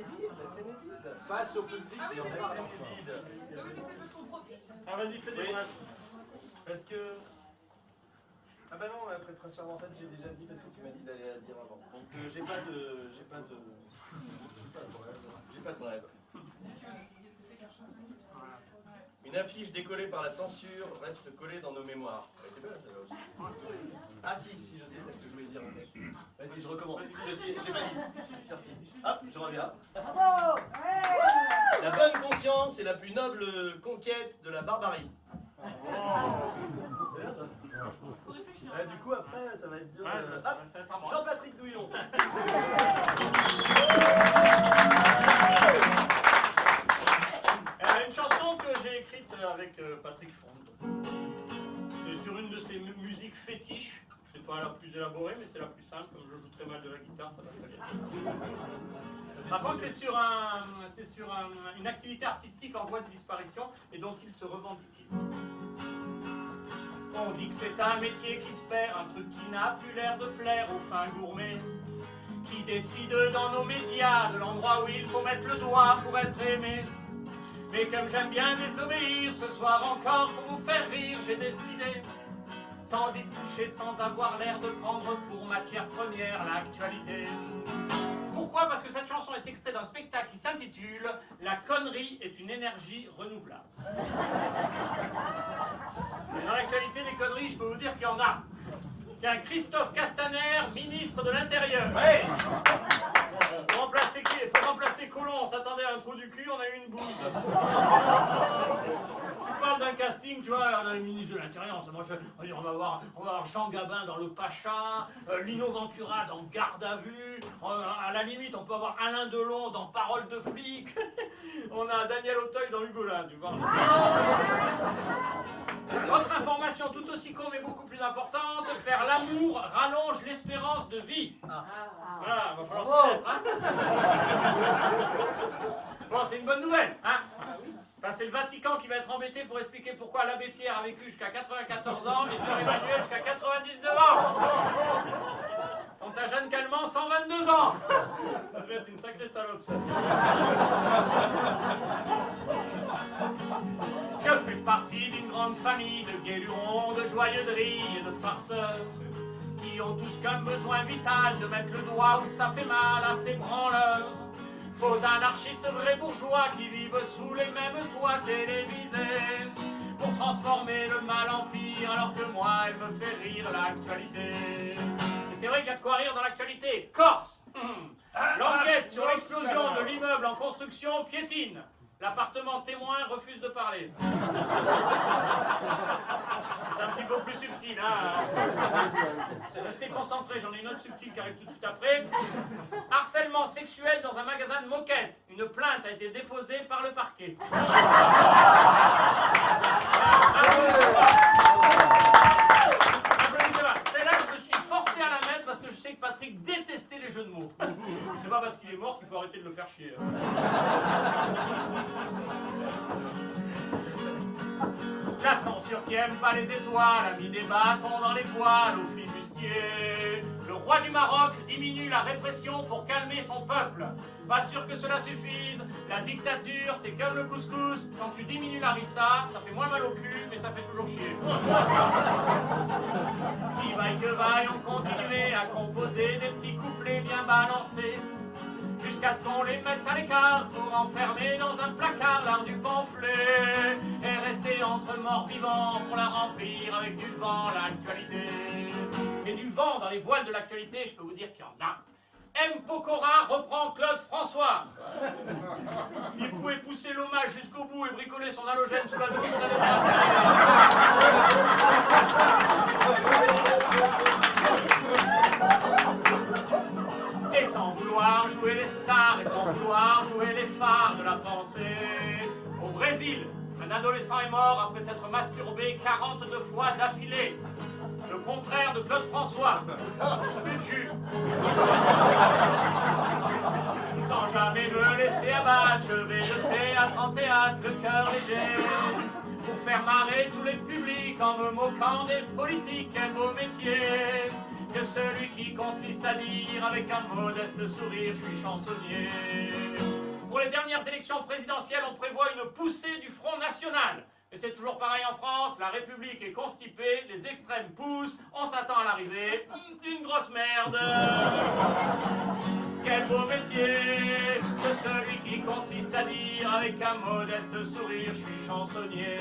vide, la scène est vide. Face au public, Ah oui, il y en a mais pas. pardon. Vide. Oui, mais c'est parce qu'on profite. Ah, vas-y, fais des Oui. brefs. Parce que... Ah bah non, après Prince Charmant, en fait, j'ai déjà dit parce que tu m'as dit d'aller la dire avant. Donc j'ai pas de... J'ai pas de rêve. Qu'est-ce que c'est qu'un chansonnier? Une affiche décollée par la censure reste collée dans nos mémoires. Elle était belle, celle-là aussi. Ah si, je sais ce que je voulais dire. Vas-y, je recommence. J'ai pas dit. Je suis sorti. Hop, je reviens. La bonne conscience est la plus noble conquête de la barbarie. Faut réfléchir. Du coup, après, ça va être dur. Ouais, Hop, ça va être à moi. Jean-Patrick Douillon. Une chanson que j'ai écrite avec Patrick Fond. C'est sur une de ses musiques fétiches. C'est pas la plus élaborée, mais c'est la plus simple. Comme je joue très mal de la guitare, ça va très bien. Par contre, c'est sur une activité artistique en voie de disparition et dont il se revendique. On dit que c'est un métier qui se perd, un truc qui n'a plus l'air de plaire aux fins gourmets, qui décide dans nos médias de l'endroit où il faut mettre le doigt pour être aimé. Mais comme j'aime bien désobéir, ce soir encore pour vous faire rire, j'ai décidé, sans y toucher, sans avoir l'air de prendre pour matière première l'actualité. Pourquoi? Parce que cette chanson est extraite d'un spectacle qui s'intitule « La connerie est une énergie renouvelable ». Et dans l'actualité des conneries, je peux vous dire qu'il y en a. Tiens, Christophe Castaner, ministre de l'Intérieur. Ouais. Pour remplacer Collomb, on s'attendait à un trou du cul, on a eu une bouse. Tu parles d'un casting, tu vois, on a le ministre de l'Intérieur, on va voir Jean Gabin dans Le Pacha, Lino Ventura dans Garde à vue, à la limite, on peut avoir Alain Delon dans Parole de flic, on a Daniel Auteuil dans Hugolin, tu vois. Autre information tout aussi con mais beaucoup plus importante, faire l'amour rallonge l'espérance de vie. Voilà, va falloir s'y mettre, hein. Bon, c'est une bonne nouvelle, hein. Enfin, c'est le Vatican qui va être embêté pour expliquer pourquoi l'abbé Pierre a vécu jusqu'à 94 ans et Sœur Emmanuel jusqu'à 99 ans. Quant à Jeanne Calment, 122 ans. Ça devait être une sacrée salope, ça. Je fais partie d'une grande famille de guélurons, de joyeuderies et de farceurs qui ont tous comme besoin vital de mettre le doigt où ça fait mal à ces branleurs. Faux anarchistes vrais bourgeois qui vivent sous les mêmes toits télévisés pour transformer le mal en pire alors que moi elle me fait rire l'actualité. Et c'est vrai qu'il y a de quoi rire dans l'actualité. Corse, l'enquête sur l'explosion de l'immeuble en construction piétine. L'appartement témoin refuse de parler. C'est un petit peu plus subtil, hein. Restez concentrés, j'en ai une autre subtile qui arrive tout de suite après. Harcèlement sexuel dans un magasin de moquettes. Une plainte a été déposée par le parquet. Applaudissez-moi. C'est là que je me suis forcé à la mettre parce que je sais que Patrick détestait les jeux de mots. C'est pas parce qu'il est mort qu'il faut arrêter de le faire chier. La censure qui aime pas les étoiles a mis des bâtons dans les poils aux flibustiers. Le roi du Maroc diminue la répression pour calmer son peuple. Pas sûr que cela suffise. La dictature, c'est comme le couscous. Quand tu diminues la rissa, ça fait moins mal au cul, mais ça fait toujours chier. Qui vaille que vaille, on continuait à composer des petits couplets bien balancés. Jusqu'à ce qu'on les mette à l'écart pour enfermer dans un placard l'art du pamphlet et rester entre morts vivants pour la remplir avec du vent, l'actualité. Mais du vent dans les voiles de l'actualité, je peux vous dire qu'il y en a. M. Pokora reprend Claude François. S'il pouvait pousser l'hommage jusqu'au bout et bricoler son halogène sous la douche, ça devrait Et sans vouloir jouer les stars, et sans vouloir jouer les phares de la pensée. Au Brésil, un adolescent est mort après s'être masturbé 42 fois d'affilée. Le contraire de Claude François. Plus de jus. Sans jamais me laisser abattre, je vais de théâtre en théâtre, le cœur léger. Pour faire marrer tous les publics en me moquant des politiques, quel beau métier. que celui qui consiste à dire avec un modeste sourire, je suis chansonnier. Pour les dernières élections présidentielles, on prévoit une poussée du Front National. Et c'est toujours pareil en France, la République est constipée, les extrêmes poussent, on s'attend à l'arrivée d'une grosse merde. Quel beau métier que celui qui consiste à dire avec un modeste sourire, je suis chansonnier.